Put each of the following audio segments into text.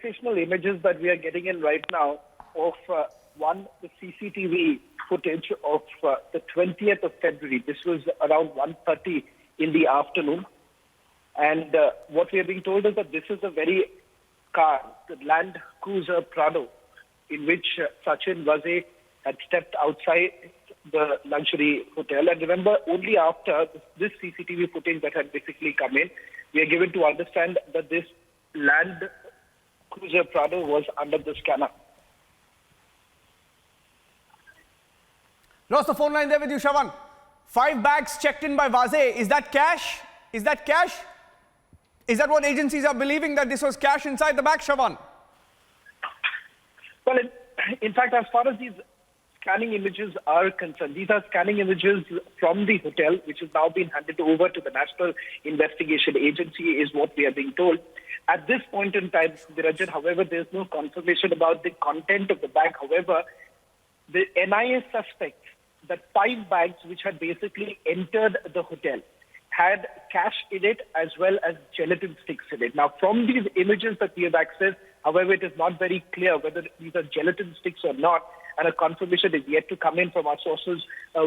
sensational images that we are getting in right now of the CCTV footage of the 20th of February. This was around 1:30 in the afternoon. And what we are being told is that this is a very car, the Land Cruiser Prado, in which Sachin Vaze had stepped outside the luxury hotel. And remember, only after this CCTV footage that had basically come in, we are given to understand that this Land Cruiser Prado was under the scanner. Lost the phone line there with you, Shravan. 5 bags checked in by Vaze. Is that cash? Is that cash? Is that what agencies are believing, that this was cash inside the bag, Shravan? Well, in fact, as far as these scanning images are concerned, these are scanning images from the hotel, which has now been handed over to the National Investigation Agency, is what we are being told. At this point in time, Niranjan, however, there's no confirmation about the content of the bag. However, the NIA suspects that 5 bags which had basically entered the hotel had cash in it as well as gelatin sticks in it. Now, from these images that we have accessed, however, it is not very clear whether these are gelatin sticks or not, and a confirmation is yet to come in from our sources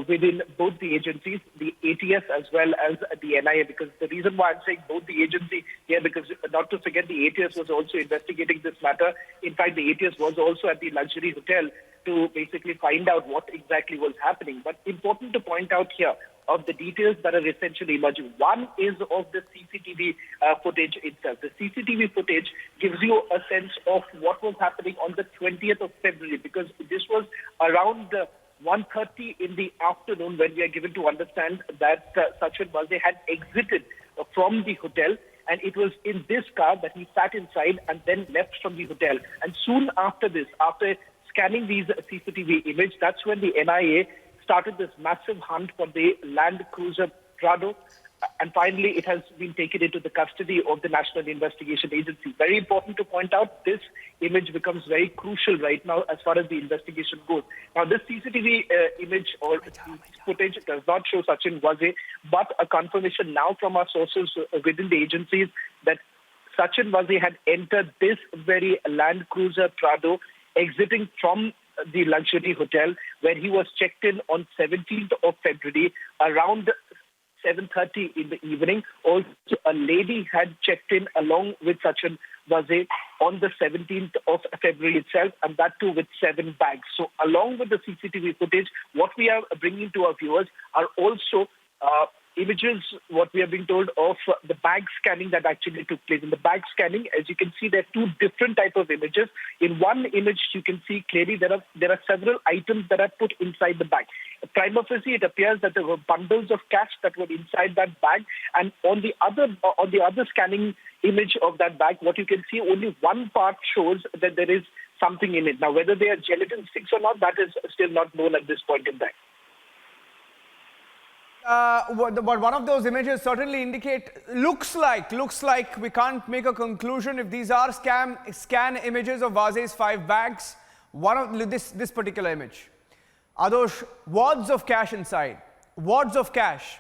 within both the agencies, the ATS as well as the NIA, because the reason why I'm saying both the agency here, because not to forget, the ATS was also investigating this matter. In fact, the ATS was also at the luxury hotel to basically find out what exactly was happening. But important to point out here of the details that are essentially emerging. One is of the CCTV footage itself. The CCTV footage gives you a sense of what was happening on the 20th of February, because this was around 1:30 in the afternoon when we are given to understand that Sachin Vaze had exited from the hotel. And it was in this car that he sat inside and then left from the hotel. And soon after this, after scanning these CCTV images, that's when the NIA started this massive hunt for the Land Cruiser Prado. And finally, it has been taken into the custody of the National Investigation Agency. Very important to point out, this image becomes very crucial right now as far as the investigation goes. Now, this CCTV image or footage does not show Sachin Vaze, but a confirmation now from our sources within the agencies that Sachin Vaze had entered this very Land Cruiser Prado, exiting from the luxury hotel where he was checked in on 17th of February around 7:30 in the evening. Also, a lady had checked in along with Sachin Vaze on the 17th of February itself, and that too with 7 bags. So along with the CCTV footage, what we are bringing to our viewers are also images, what we are being told, of the bag scanning that actually took place. In the bag scanning, as you can see, there are 2 different types of images. In one image, you can see clearly there are several items that are put inside the bag. Prima facie, it appears that there were bundles of cash that were inside that bag, and on the other scanning image of that bag, what you can see, only one part shows that there is something in it. Now, whether they are gelatin sticks or not, that is still not known at this point in time. But one of those images certainly looks like we can't make a conclusion if these are scan images of Vaze's 5 bags. One of this particular image, Adosh, wads of cash inside, wads of cash.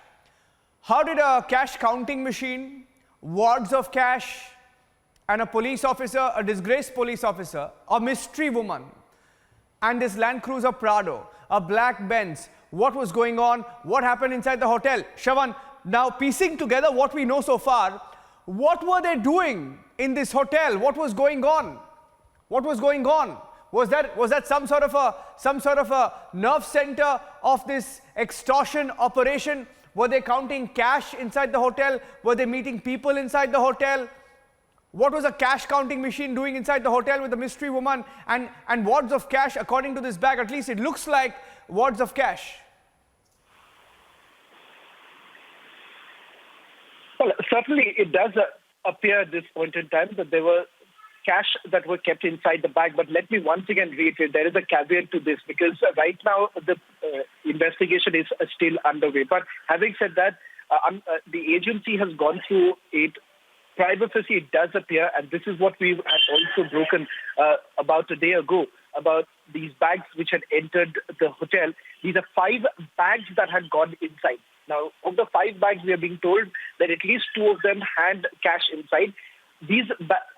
How did a cash counting machine, wads of cash, and a police officer, a disgraced police officer, a mystery woman, and this Land Cruiser Prado, a black Benz, what was going on, what happened inside the hotel? Shravan, now piecing together what we know so far, what were they doing in this hotel? What was going on? What was going on? Was that some sort of a nerve center of this extortion operation? Were they counting cash inside the hotel? Were they meeting people inside the hotel? What was a cash counting machine doing inside the hotel with the mystery woman and wads of cash? According to this bag, at least it looks like wads of cash. Well, certainly it does appear at this point in time that there were cash that were kept inside the bag. But let me once again reiterate, there is a caveat to this, because right now the investigation is still underway. But having said that, the agency has gone through it. Prima facie, it does appear, and this is what we had also broken about a day ago, about these bags which had entered the hotel. These are 5 bags that had gone inside. Now, of the 5 bags, we are being told that at least 2 of them had cash inside. these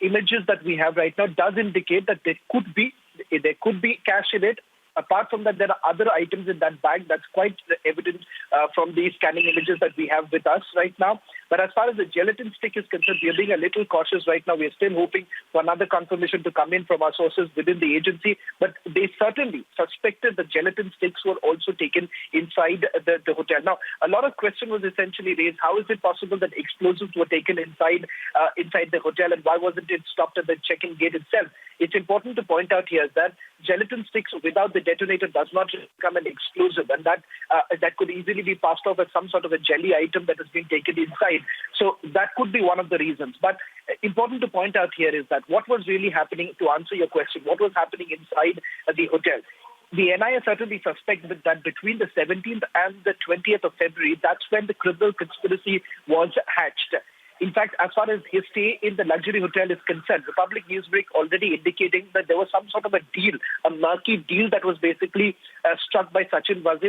images that we have right now does indicate that there could be cash in it. Apart from that, there are other items in that bag. That's quite evident from the scanning images that we have with us right now. But as far as the gelatin stick is concerned, we are being a little cautious right now. We are still hoping for another confirmation to come in from our sources within the agency. But they certainly suspected the gelatin sticks were also taken inside the hotel. Now, a lot of question was essentially raised. How is it possible that explosives were taken inside the hotel, and why wasn't it stopped at the check-in gate itself? It's important to point out here that gelatin sticks without the detonator does not become an explosive, and that could easily be passed off as some sort of a jelly item that has been taken inside. So that could be one of the reasons. But important to point out here is that what was really happening, to answer your question, what was happening inside the hotel? The NIA certainly suspects that between the 17th and the 20th of February, that's when the criminal conspiracy was hatched. In fact, as far as his stay in the luxury hotel is concerned, Republic Newsbreak already indicating that there was some sort of a deal, a murky deal that was basically struck by Sachin Vaze